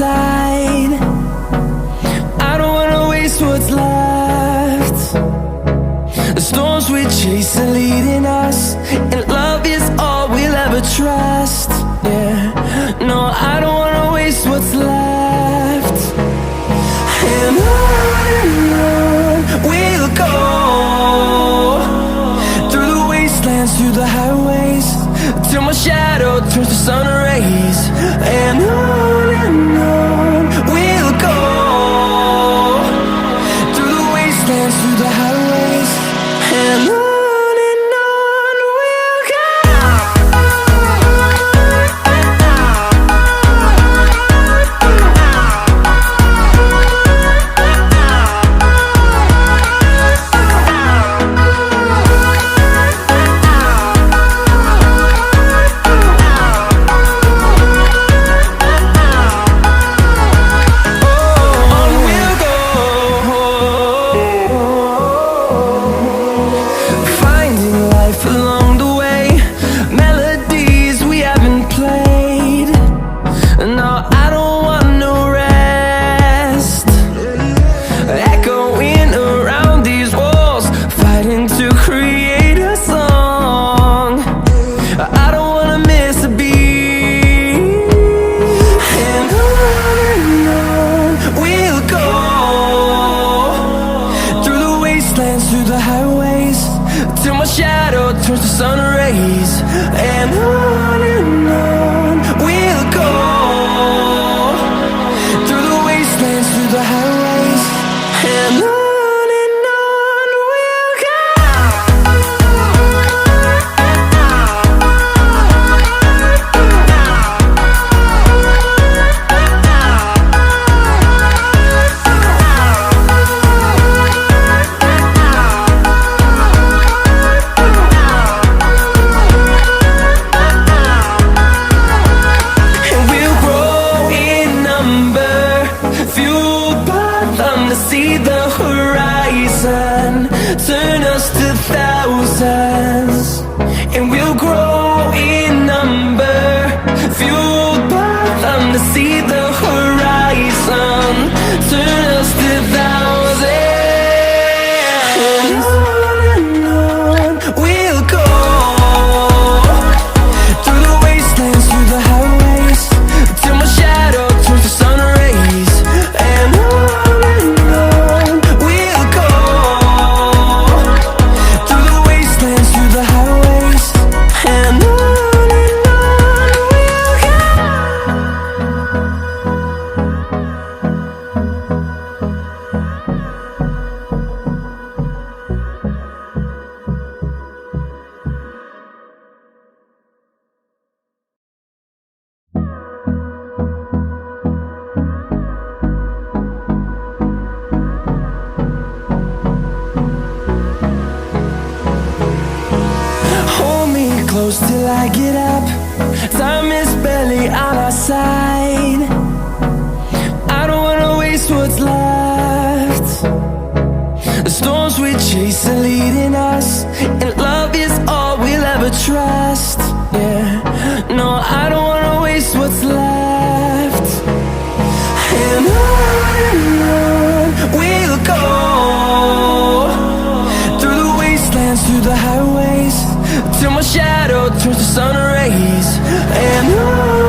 side. I don't wanna waste what's left. The storms we chase are leading us, and love is all we'll ever trust. Yeah, no, I don't wanna waste what's left. And on we'll go, through the wastelands, through the highways, till my shadow turns to sun rays. And on we'll go, through the wastelands, through the highways, and on we'll go. Through the highways, till my shadow turns to sun rays. And on we'll go, through the wastelands, through the highways, and on we'll go. See the horizon, turn us to thousands, and we'll grow in number, fueled by them. To see the horizon, turn us to thousands, and on we'll go, through the wastelands, through the highways, till my shadow turns to sun rays. And close till I get up, time is barely on our side. I don't wanna waste what's left. The storms we chase are leading us, and love is all we'll ever trust. Yeah, no, I don't wanna waste what's left. And on we'll go, through the wastelands, through the highways, till my shadow turns to sun rays. And on